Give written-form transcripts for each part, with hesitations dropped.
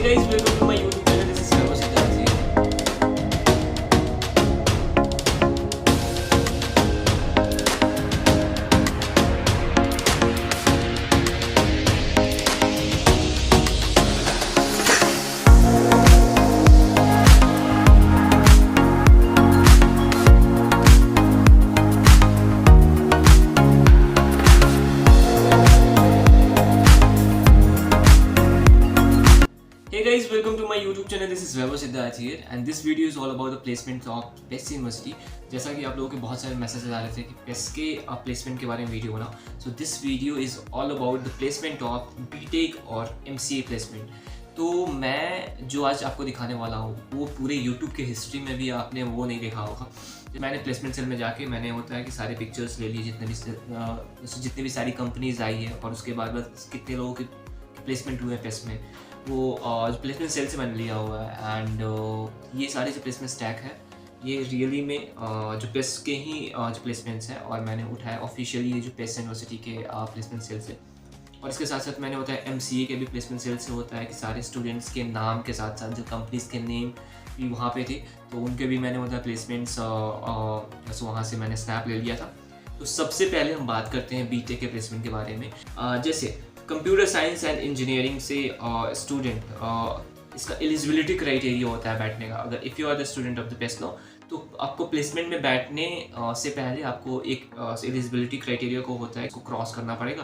guys, welcome to my YouTube channel. This is Sarva Siddharth here. Hey guys, welcome to my YouTube channel. This is Sarva Siddharth here and this video is all about the placement of PES University. जैसा कि आप लोगों के बहुत सारे messages आ रहे थे कि PES के प्लेसमेंट के बारे में वीडियो बनाओ. So this video is all about the placement of BTech और MCA प्लेसमेंट. तो मैं जो आज आपको दिखाने वाला हूँ वो पूरे YouTube के हिस्ट्री में भी आपने वो नहीं देखा होगा. मैंने प्लेसमेंट सेल में जाके मैंने होता है कि सारे पिक्चर्स ले लिए जितनी भी सारी कंपनीज आई है और उसके बाद बस कितने लोगों के प्लेसमेंट हुए PES में वो प्लेसमेंट सेल से मैंने लिया हुआ है. एंड ये सारे जो प्लेसमेंट स्टैक है ये रियली में जो PES के ही जो प्लेसमेंट्स हैं और मैंने उठाया ऑफिशियली ये जो PES यूनिवर्सिटी के प्लेसमेंट सेल से. और इसके साथ साथ मैंने होता है MCA के भी प्लेसमेंट सेल से होता है कि सारे स्टूडेंट्स के नाम के साथ साथ जो कंपनीज के नेम भी वहाँ पे थे तो उनके भी मैंने होता है प्लेसमेंट्स वहाँ से मैंने स्नैप ले लिया था. तो सबसे पहले हम बात करते हैं बीटेक के प्लेसमेंट के बारे में. जैसे कंप्यूटर साइंस एंड इंजीनियरिंग से स्टूडेंट इसका एलिजिबिलिटी क्राइटेरिया होता है बैठने का. अगर if you are the student of the PES now तो आपको प्लेसमेंट में बैठने से पहले आपको एक एलिजिबिलिटी क्राइटेरिया को होता है इसको क्रॉस करना पड़ेगा.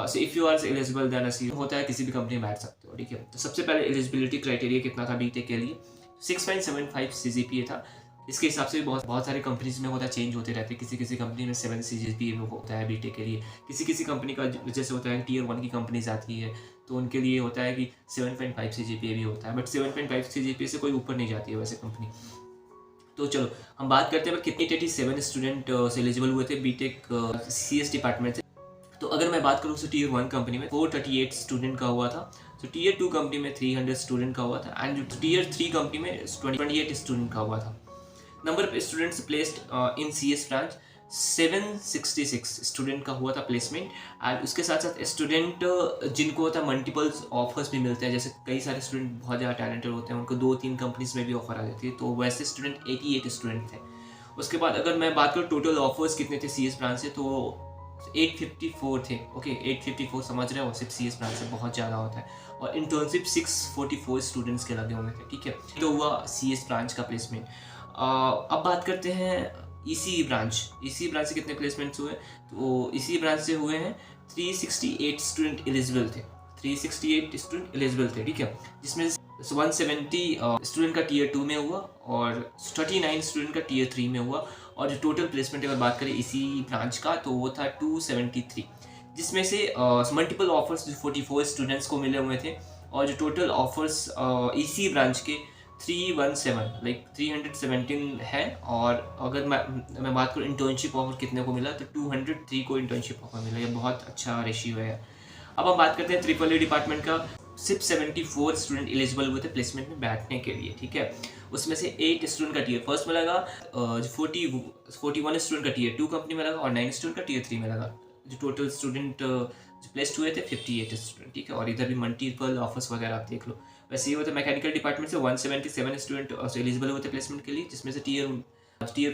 So if you are eligible then होता है किसी भी कंपनी में बैठ सकते हो. ठीक है, तो सबसे पहले एलिजिबिलिटी क्राइटेरिया कितना था बीटेक के लिए? 6.75 CGPA था. इसके हिसाब से भी बहुत सारी कंपनीज में होता है चेंज होते रहते हैं. किसी कंपनी में 7 CGPA होता है बीटेक के लिए. किसी कंपनी का जैसे होता है Tier 1 की कंपनीज आती है तो उनके लिए होता है कि 7.5 CGPA भी होता है. बट 7.5 CGPA से कोई ऊपर नहीं जाती है वैसे कंपनी. तो चलो हम बात करते हैं कितने 87 स्टूडेंट एलिजिबल हुए थे बीटेक CS डिपार्टमेंट से. तो अगर मैं बात करूँ तो Tier 1 कंपनी में 438 स्टूडेंट का हुआ था. तो Tier 2 कंपनी में 300 स्टूडेंट का हुआ था. एंड Tier 3 कंपनी में 28 स्टूडेंट का हुआ था. Number of students placed in CS branch 766 student का हुआ था प्लेसमेंट. एंड उसके साथ साथ स्टूडेंट जिनको होता है मल्टीपल्स ऑफर्स भी मिलते हैं. जैसे कई सारे स्टूडेंट बहुत ज़्यादा टैलेंटेड होते हैं उनको 2-3 कंपनीज में भी ऑफर आ जाती है. तो वैसे स्टूडेंट 88 स्टूडेंट थे. उसके बाद अगर मैं बात करूँ टोटल ऑफर्स कितने थे CS ब्रांच से तो 854 थे. ओके 854 समझ रहे हो, सिर्फ CS ब्रांच से बहुत ज़्यादा होता है. और इंटर्नशिप 644 स्टूडेंट्स के लगे हुए थे. ठीक है, तो हुआ CS ब्रांच का प्लेसमेंट. अब बात करते हैं ECE ब्रांच से कितने प्लेसमेंट्स हुए. तो ECE ब्रांच से हुए हैं 368 स्टूडेंट एलिजिबल थे. 368 स्टूडेंट एलिजिबल थे. ठीक है, जिसमें 170 स्टूडेंट का Tier 2 में हुआ और 39 स्टूडेंट का Tier 3 में हुआ. और जो टोटल प्लेसमेंट अगर बात करें ECE ब्रांच का तो वो था 273, जिसमें से मल्टीपल ऑफर्स 44 स्टूडेंट्स को मिले हुए थे. और जो टोटल ऑफर्स ECE ब्रांच के 317 लाइक 317 है. और अगर मैं बात करूँ इंटर्नशिप ऑफर कितने को मिला तो 203 को इंटर्नशिप ऑफर मिला. ये बहुत अच्छा रेशियो है. अब हम बात करते हैं AAA डिपार्टमेंट का. सिर्फ 74 स्टूडेंट एलिजिबल हुए थे प्लेसमेंट में बैठने के लिए. ठीक है, उसमें से 8 स्टूडेंट का Tier 1 में लगा, 41 स्टूडेंट का Tier 2 कंपनी में लगा और 9 स्टूडेंट का Tier 3 में लगा. जो टोटल स्टूडेंट जो प्लेस्ड हुए थे 58 स्टूडेंट. ठीक है, और इधर भी मल्टीपल ऑफर्स वगैरह आप देख लो. वैसे ये होता है मैकेनिकल डिपार्टमेंट से 177 स्टूडेंट एलिजिबल हुए थे प्लेसमेंट के लिए, जिसमें से Tier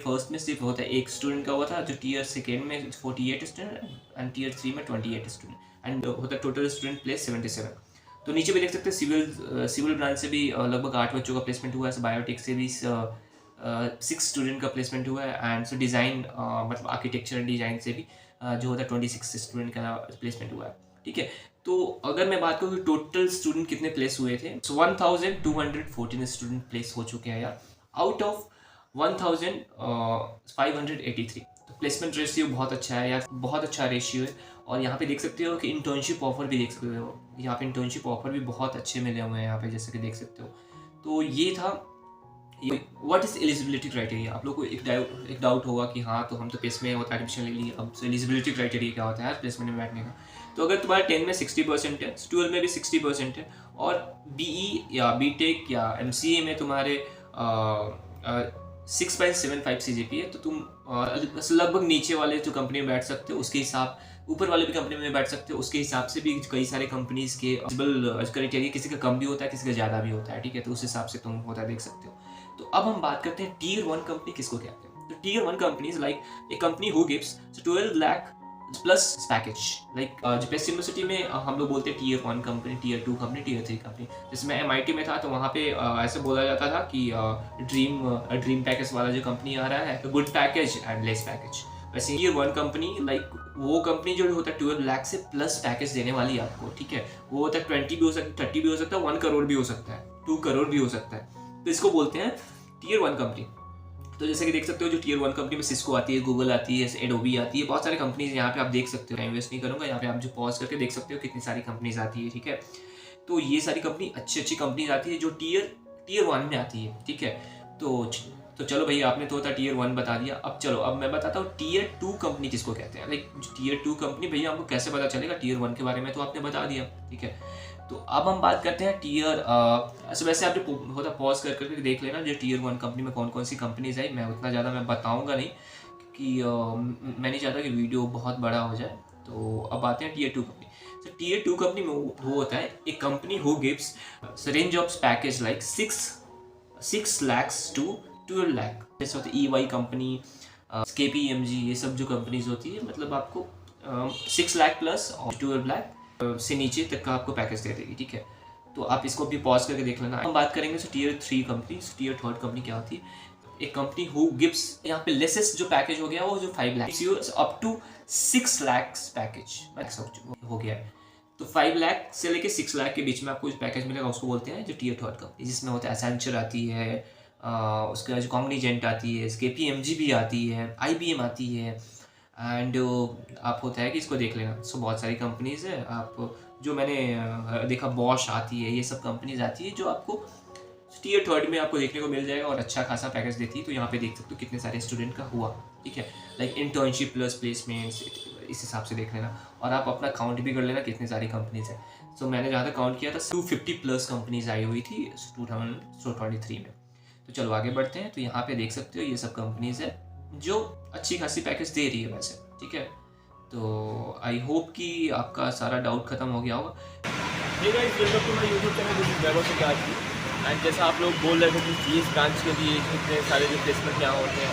1 में सिर्फ होता है 1 स्टूडेंट का हुआ था. जो Tier 2 में 48 स्टूडेंट एंड Tier 3 में 28 स्टूडेंट एंड होता है टोटल स्टूडेंट प्लेस 77. तो नीचे भी देख सकते हैं सिविल ब्रांच से भी लगभग 8 बच्चों का प्लेसमेंट हुआ है. बायोटेक से भी 6 स्टूडेंट का प्लेसमेंट हुआ है. एंड सो डिज़ाइन मतलब आर्किटेक्चर एंड डिज़ाइन से भी जो होता है 26 स्टूडेंट का प्लेसमेंट हुआ है. ठीक है, तो अगर मैं बात करूँ टोटल स्टूडेंट कितने प्लेस हुए थे तो 1214 स्टूडेंट प्लेस हो चुके हैं यार आउट ऑफ 1583. तो प्लेसमेंट रेशियो बहुत अच्छा है यार, बहुत अच्छा रेशियो है. और यहाँ पे देख सकते हो कि इंटर्नशिप ऑफर भी देख सकते हो. यहाँ पे इंटर्नशिप ऑफर भी बहुत अच्छे मिले हुए हैं यहाँ पे जैसे कि देख सकते हो. तो ये था व्हाट इज एलिजिबिलिटी क्राइटेरिया. आप लोग को एक डाउट होगा कि हाँ तो हम तो PES में होता है एडमिशन ले लिए, अब एलिजिबिलिटी क्राइटेरिया क्या होता है यार प्लेसमेंट में बैठने का. तो अगर तुम्हारा 10 में 60% है, 12 में भी 60% है और BE या BTech या MCA में तुम्हारे 6.75 CGPA है तो तुम लगभग नीचे वाले जो कंपनी में बैठ सकते हो उसके हिसाब ऊपर वाले भी कंपनी में बैठ सकते हो, उसके हिसाब से भी कई सारे कंपनीज के क्राइटेरिया, किसी का कम भी होता है, किसी का ज़्यादा भी होता है, ठीक है, तो उस हिसाब से तुम होता देख सकते हो। तो अब हम बात करते हैं टियर 1 कंपनी किसको कहते हैं। तो tier 1 companies like a company who gives 12 lakh plus package, like जो बेस्ट यूनिवर्सिटी में हम लोग बोलते हैं tier 1 company, tier 2 company, tier 3 company. जैसे मैं MIT में था तो वहाँ पे ऐसे बोला जाता था कि ड्रीम पैकेज वाला जो कंपनी आ रहा है, good package and less package. वैसे टियर 1 कंपनी लाइक वो कंपनी जो होता है 12 लाख से प्लस पैकेज देने वाली है आपको, ठीक है। वो होता है 20 भी हो सकता है, 30 भी हो सकता है, 1 करोड़ भी हो सकता है, 2 करोड़ भी हो सकता है। तो इसको बोलते हैं टियर 1 कंपनी। तो जैसे कि देख सकते हो जो टियर 1 कंपनी में सिस्को आती है, गूगल आती है, एडोबी आती है, बहुत सारी कंपनीज यहाँ पे आप देख सकते हो। टाइम वेस्ट नहीं करूँगा, यहाँ पे आप जो पॉज करके देख सकते हो कितनी सारी कंपनीज आती है, ठीक है। तो ये सारी कंपनी अच्छी कंपनीज आती है जो टियर 1 में आती है, ठीक है। तो चलो भैया, आपने तो होता टियर 1 बता दिया। अब चलो अब मैं बताता हूँ टियर 2 कंपनी किसको कहते हैं। लाइक टियर 2 कंपनी भैया आपको कैसे पता चलेगा, टियर 1 के बारे में तो आपने बता दिया, ठीक है। तो अब हम बात करते हैं टियर वैसे आप जो होता पॉज करके देख लेना जो टियर 1 कंपनी में कौन कौन सी कंपनीज आई। मैं उतना ज़्यादा मैं बताऊँगा नहीं क्योंकि मैं नहीं चाहता कि वीडियो बहुत बड़ा हो जाए। तो अब आते हैं टियर 2 कंपनी। तो टियर 2 कंपनी में वो होता है एक company who gives range of package like 6 lakhs to 12 lakh। जैसे होती है EY कंपनी, KPMG, ये सब जो कंपनीज होती है, मतलब आपको 6 लाख प्लस और 12 लाख से नीचे तक का आपको पैकेज दे देगी, ठीक है। तो आप इसको भी पॉज करके देख लेना। हम बात करेंगे टियर 3 कंपनी। टियर 3 कंपनी क्या होती है, एक कंपनी हु गिव्स, यहाँ पे लेसेस्ट जो पैकेज हो गया वो जो 5 lakh up to 6 lakh package हो गया है। तो 5 लाख से लेके 6 लाख के बीच में आपको जो पैकेज मिलेगा उसको बोलते हैं जो टियर 3 कंपनी, जिसमें होता है एसेंचर आती है, उसके बाद कॉग्निजेंट आती है, KPMG भी आती है, IBM आती है, एंड आप होता है कि इसको देख लेना। सो बहुत सारी कंपनीज है, आप जो मैंने देखा बॉश आती है, ये सब कंपनीज आती है जो आपको टियर 3 में आपको देखने को मिल जाएगा और अच्छा खासा पैकेज देती है। तो यहाँ पे देख सकते हो कितने सारे स्टूडेंट का हुआ, ठीक है। लाइक इंटर्नशिप प्लस प्लेसमेंट्स, इस हिसाब से देख लेना और आप अपना काउंट भी कर लेना कितनी सारी कंपनीज है। सो मैंने जहाँ तक काउंट किया था 250 प्लस कंपनीज आई हुई थी 2023 में। तो चलो आगे बढ़ते हैं। तो यहाँ पे देख सकते हो ये सब कंपनीज है जो अच्छी खासी पैकेज दे रही है वैसे, ठीक है। तो आई होप कि आपका सारा डाउट खत्म हो गया होगा। ये guys welcome to my YouTube channel, this is Vaibhav Siddharthi. And जैसा आप लोग बोल रहे थे कि इस ब्रांच के लिए कितने सारे जो प्लेसमेंट यहाँ होते हैं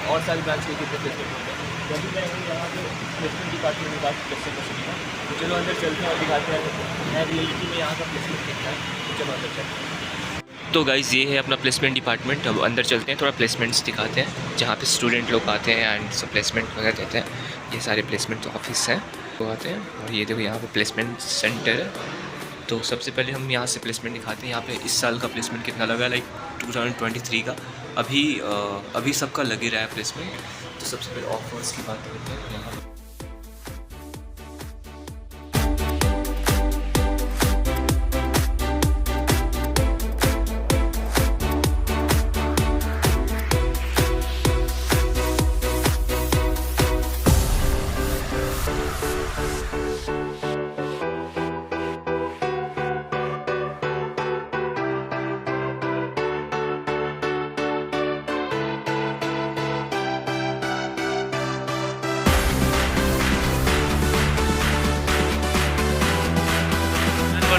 और सारी ब्रांच के कितने प्लेसमेंट होते हैं, जब भी जाएंगे यहाँ पे प्लेसमेंट डिपार्टमेंट में बात प्लेसमेंट यूनिवर्सिटी का। तो चलो अंदर चलते हैं और दिखाते हैं रियलिटी में यहाँ का प्लेसमेंट कितना है। तो चलो अंदर चलते हैं। तो गाइज़ ये है अपना प्लेसमेंट डिपार्टमेंट। अब अंदर चलते हैं, थोड़ा प्लेसमेंट्स दिखाते हैं जहाँ पे स्टूडेंट लोग आते हैं एंड सब प्लेसमेंट वगैरह देते हैं। ये सारे प्लेसमेंट ऑफिस हैं वो आते हैं और ये देखो यहाँ पे प्लेसमेंट सेंटर है। तो सबसे पहले हम यहाँ से प्लेसमेंट दिखाते हैं। यहाँ पे इस साल का प्लेसमेंट कितना लगा, लाइक 2023 का अभी सबका लगे रहा है प्लेसमेंट। तो सबसे पहले ऑफर्स की बात करते हैं यहाँ पे।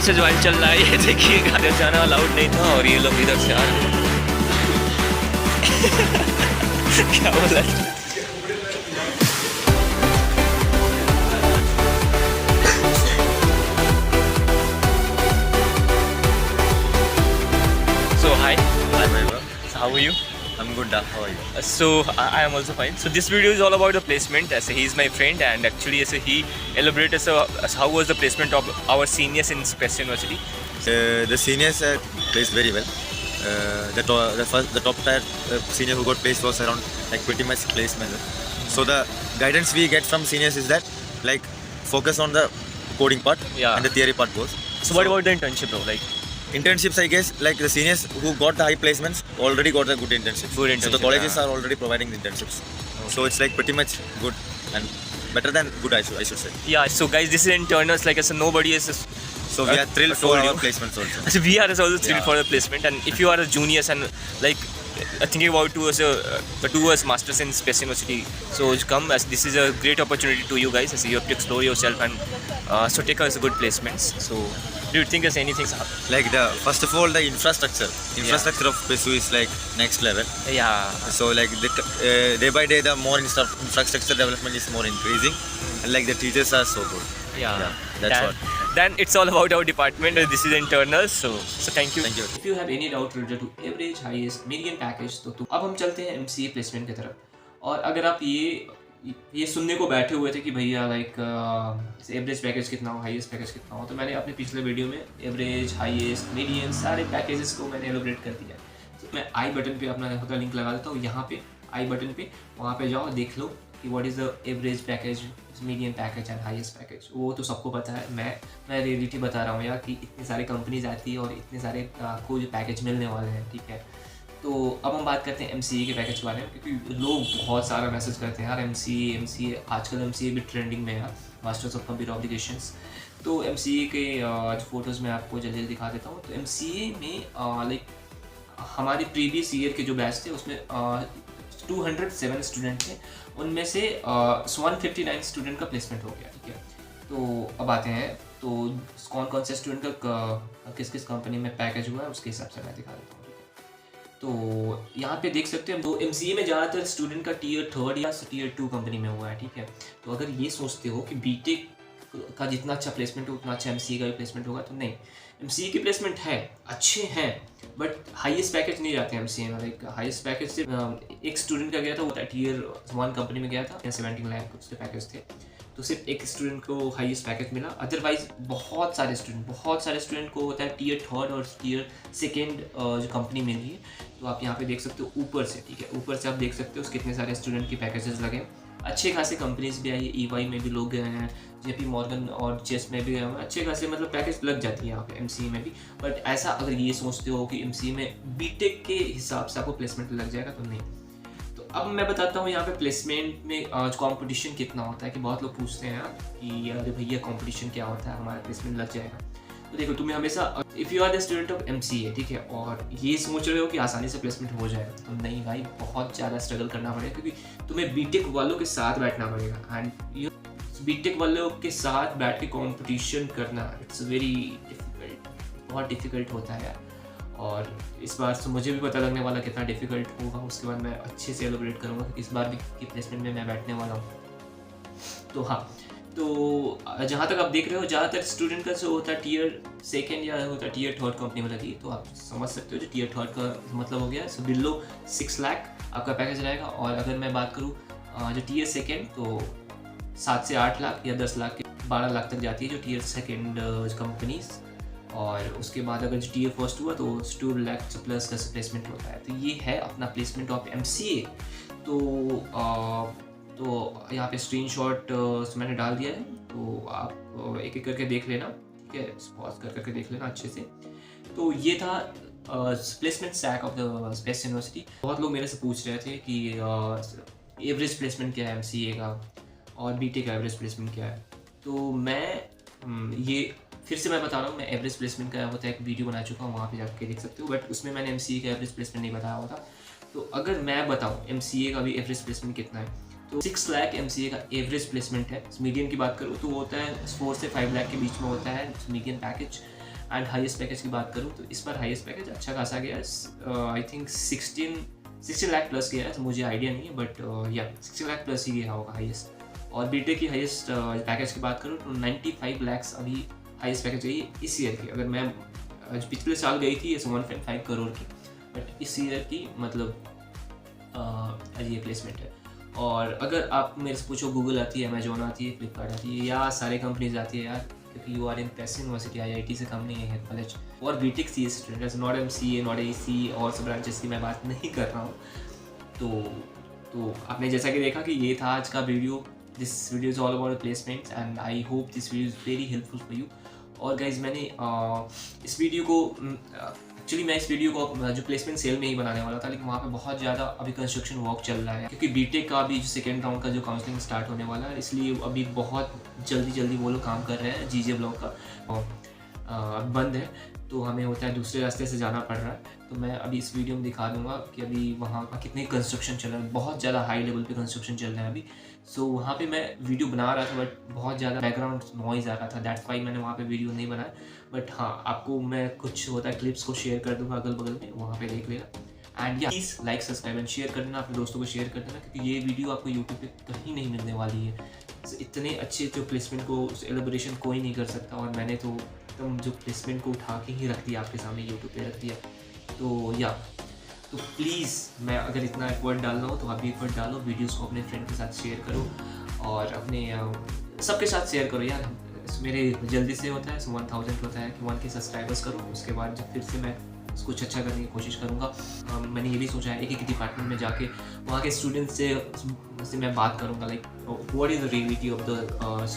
से जो चल रहा है ये देखिए, गाड़ी जाना अलाउड नहीं था और ये लोग इधर से आ रहे हैं। क्या बोला? So hi, how are you? I'm good. How are you? So I am also fine. So this video is all about the placement. As he is my friend and actually as he elaborated as how was the placement of our seniors in Quest University. The seniors placed very well. The top tier senior who got placed was around like pretty much placement. So the guidance we get from seniors is that like focus on the coding part and the theory part goes. So what about the internship though? Like internships, I guess, like the seniors who got the high placements already got the good internships. So the colleges are already providing the internships. Okay. So it's like pretty much good and better than good, I should say. Yeah. So guys, this is internals. Like I said, nobody is. So we are thrilled for our placements also. So we are also thrilled for the placement. And if you are a juniors and like thinking about towards masters in Space University. So come, as this is a great opportunity to you guys, as you have to explore yourself and so take us good placements. So do you think there's anything? Like the first of all, the infrastructure of PSU is like next level. Yeah. So like day by day, the more infrastructure development is more increasing, and like the teachers are so good. Yeah. That's what. Then it's all about our department. This is internals. So thank you. Thank you. If you have any doubt related to average, highest, median package, तो अब हम चलते हैं MCA placement की तरफ। और अगर आप ये सुनने को बैठे हुए थे कि भैया लाइक एवरेज पैकेज कितना हो, हाईएस्ट पैकेज कितना हो, तो मैंने अपने पिछले वीडियो में एवरेज, हाईएस्ट, मीडियन सारे पैकेजेस को मैंने एलोबरेट कर दिया है। तो मैं आई बटन पे अपना खुद का लिंक लगा देता हूँ, यहाँ पे आई बटन पे, वहाँ पे जाओ, देख लो कि what is the average package, median package and highest package. वो तो सबको पता है, मैं रियलिटी बता रहा हूँ यार कि इतनी सारी कंपनीज आती है और इतने सारे आपको जो पैकेज मिलने वाले हैं, ठीक है। तो अब हम बात करते हैं MCA के पैकेज के बारे में, क्योंकि लोग बहुत सारा मैसेज करते हैं यार MCA आजकल MCA भी ट्रेंडिंग में है यार, मास्टर्स ऑफ कंप्यूटर एप्लीकेशंस। तो MCA के जो फोटोज़ मैं आपको जल्दी दिखा देता हूँ। तो MCA में लाइक हमारे प्रीवियस ईयर के जो बैच थे उसमें 207 स्टूडेंट थे, उनमें से 159 स्टूडेंट का प्लेसमेंट हो गया, ठीक है। तो अब आते हैं तो कौन कौन से स्टूडेंट का किस किस कंपनी में पैकेज हुआ है उसके हिसाब से मैं दिखा देता हूँ। तो यहाँ पे देख सकते हैं, तो MCA में ज़्यादातर स्टूडेंट का टियर 3 या टियर 2 कंपनी में हुआ है, ठीक है। तो अगर ये सोचते हो कि बीटेक का जितना अच्छा प्लेसमेंट हो उतना अच्छा MCA का भी प्लेसमेंट होगा, तो नहीं, MCA के प्लेसमेंट है, अच्छे हैं, बट हाईएस्ट पैकेज नहीं जाते MCA में। लाइक हाईएस्ट पैकेज सिर्फ एक स्टूडेंट का गया था, वो था टियर 1 कंपनी में गया था, 17 लाख उसके पैकेज थे, तो सिर्फ एक स्टूडेंट को हाईएस्ट पैकेज मिला। अदरवाइज बहुत सारे स्टूडेंट को होता है टियर 3 और टियर 2 जो कंपनी मिली है। तो आप यहाँ पे देख सकते हो ऊपर से, ठीक है, ऊपर से आप देख सकते हो कितने सारे स्टूडेंट के पैकेजेस लगे। अच्छे खासे कंपनीज भी आई है, EY में भी लोग गए हैं, JP मॉर्गन और चेस में भी गए हैं, अच्छे खासे मतलब पैकेज लग जाती है यहाँ पे MCA में भी। बट ऐसा अगर ये सोचते हो कि MCA में बीटेक के हिसाब से आपको प्लेसमेंट लग जाएगा, तो नहीं। तो अब मैं बताता हूँ यहाँ पे प्लेसमेंट में कंपटीशन कितना होता है, कि बहुत लोग पूछते हैं कि अरे भैया कंपटीशन क्या होता है, हमारा प्लेसमेंट लग जाएगा। तो देखो, तुम्हें हमेशा if you are the student of MCA, ठीक है, और ये सोच रहे हो कि आसानी से प्लेसमेंट हो जाएगा, तो नहीं भाई, बहुत ज़्यादा स्ट्रगल करना पड़ेगा, क्योंकि तुम्हें बीटेक वालों के साथ बैठना पड़ेगा। एंड बीटेक वालों के साथ बैठ के कॉम्पिटिशन करना, इट्स वेरी डिफ़िकल्ट, बहुत डिफ़िकल्ट होता है यार। और इस बार तो मुझे भी पता लगने वाला कितना डिफ़िकल्ट होगा, उसके बाद मैं अच्छे से एलोबरेट करूँगा कि इस बार भी की प्लेसमेंट में मैं बैठने वाला हूँ। तो हाँ, तो जहाँ तक आप देख रहे हो, ज़्यादातर स्टूडेंट का जो होता है टियर 2 या होता है टियर 3 कंपनी में लगी, तो आप समझ सकते हो जो टियर 3 का मतलब हो गया, सो बिलो 6 लाख आपका पैकेज रहेगा। और अगर मैं बात करूँ जो टियर 2, तो 7 से 8 लाख या 10 लाख 12 लाख तक जाती है जो टियर 2 कंपनीज। और उसके बाद अगर जो टियर 1 हुआ तो 2 लाख प्लस का प्लेसमेंट होता है। तो ये है अपना प्लेसमेंट ऑफ MCA। तो यहाँ पे स्क्रीनशॉट मैंने डाल दिया है, तो आप एक एक करके देख लेना, ठीक है, पॉज करके देख लेना अच्छे से। तो ये था placement stack of the space university. बहुत लोग मेरे से पूछ रहे थे कि एवरेज प्लेसमेंट क्या है MCA का और BTech का एवरेज प्लेसमेंट क्या है। तो मैं ये फिर से मैं बता रहा हूँ, मैं एवरेज प्लेसमेंट का होता है एक वीडियो बना चुका हूँ, वहाँ पे जाके देख सकते हो, बट उसमें मैंने MCA का एवरेज प्लेसमेंट नहीं बताया होता। तो अगर मैं बताऊँ MCA का भी एवरेज प्लेसमेंट कितना है, तो 6 लाख MCA का एवरेज प्लेसमेंट है। मीडियन की बात करूँ तो वो होता है 4 से 5 लाख के बीच में होता है median package. And highest package की बात करूँ तो इस बार हाईएस्ट पैकेज अच्छा खासा गया है, आई थिंक 16 लाख प्लस गया है, तो मुझे आइडिया नहीं है, बट या 16 लाख प्लस ही गया होगा हाईएस्ट। और BTech की हाईएस्ट पैकेज की बात करूँ तो 95 लाख अभी हाईएस्ट पैकेज गई है इस ईयर की। अगर मैं पिछले साल गई थी 1.5 करोड़ की, बट इस ईयर की मतलब ये प्लेसमेंट है। और अगर आप मेरे से पूछो, गूगल आती है, अमेजोन आती है, फ्लिपकार्ट आती है, या सारे कंपनीज आती है यार, क्योंकि you are in press university, IIT से कम नहीं है कॉलेज। और BTech CS student, not MCA, not AC और सब ब्रांचेस की मैं बात नहीं कर रहा हूँ। तो आपने जैसा कि देखा कि ये था आज का video. This video is all about placements and I hope this video is very helpful for you. और गाइज मैंने इस वीडियो को एक्चुअली मैं इस वीडियो को जो प्लेसमेंट सेल में ही बनाने वाला था, लेकिन वहाँ पे बहुत ज़्यादा अभी कंस्ट्रक्शन वर्क चल रहा है, क्योंकि BTech का अभी जो 2nd राउंड का जो काउंसलिंग स्टार्ट होने वाला है, इसलिए अभी बहुत जल्दी वो लोग काम कर रहे हैं। GJ ब्लॉक का बंद है, तो हमें होता है दूसरे रास्ते से जाना पड़ रहा है। तो मैं अभी इस वीडियो में दिखा दूंगा कि अभी वहाँ का कितनी कंस्ट्रक्शन चल रहा है, बहुत ज़्यादा हाई लेवल पे कंस्ट्रक्शन चल रहा है अभी। सो वहाँ पे मैं वीडियो बना रहा था बट बहुत ज़्यादा बैकग्राउंड नॉइज़ आ रहा था, दैट्स वाई मैंने वहाँ पे वीडियो नहीं बनाया। बट हाँ, आपको मैं कुछ होता है क्लिप्स को शेयर कर दूँगा अगल बगल में, वहाँ पर देख लेना। एंड या please like subscribe and share कर देना, अपने दोस्तों को शेयर कर देना, क्योंकि ये वीडियो आपको यूट्यूब पे कहीं नहीं मिलने वाली है। इतने अच्छे जो प्लेसमेंट को एलिब्रेशन कोई नहीं कर सकता, और मैंने तो एकदम जो प्लेसमेंट को उठा के ही रख दिया आपके सामने, यूट्यूब पे रख दिया। तो या तो प्लीज़, मैं अगर इतना एफर्ट डालना हो तो आप भी एफर्ट डालो, वीडियोस को अपने फ्रेंड के साथ शेयर करो और अपने सबके साथ शेयर करो यार। मेरे जल्दी से होता है 1000 होता है कि 1K सब्सक्राइबर्स करो, उसके बाद जब फिर से मैं कुछ अच्छा करने की कोशिश करूँगा। मैंने ये भी सोचा है एक डिपार्टमेंट में जाके वहाँ के स्टूडेंट्स से मैं बात करूँगा, like what is the reality of the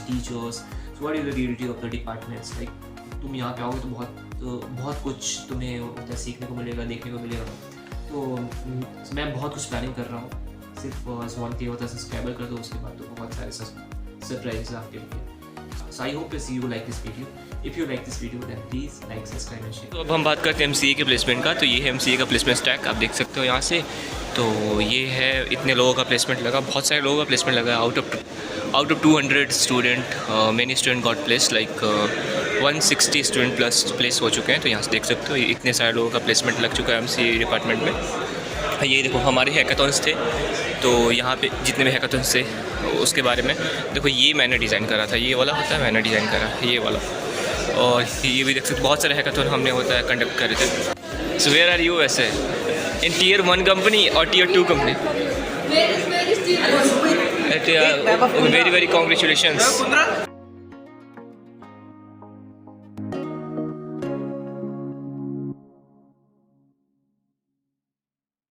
teachers, what is the reality of the departments. Like तुम यहाँ पे आओगे तो बहुत कुछ तुम्हें सीखने को मिलेगा, देखने को मिलेगा। तो मैं बहुत कुछ प्लानिंग कर रहा हूँ, सिर्फ 1K होता है सब्सक्राइबर कर दो, उसके बाद तो बहुत सारे सरप्राइजेस आपके लिए। So I hope to see you like this video. If you like this video, then please like, subscribe and share. तो अब हम बात करते हैं MCA के प्लेसमेंट का। तो ये है MCA का प्लेसमेंट स्टैक, आप देख सकते हो यहाँ से। तो ये है, इतने लोगों का प्लेसमेंट लगा, बहुत सारे लोगों का प्लेसमेंट लगा। Out of 200 student, many student got place, like 160 student plus place हो चुके हैं। तो यहाँ से देख सकते हो इतने सारे लोगों का प्लेसमेंट लग चुका है MCA डिपार्टमेंट में। ये देखो हमारे हैकाथॉन्स थे, तो यहाँ पे जितने भी हैकाथॉन्स थे उसके बारे में देखो। ये मैंने डिज़ाइन करा था, ये वाला होता है मैंने डिज़ाइन करा, ये वाला। और ये भी देख सकते, बहुत सारे हैकाथॉन हमने होता है कंडक्ट करे थे। सो वेयर आर यू वैसे, इन Tier 1 कंपनी और Tier 2 company? Very very congratulations.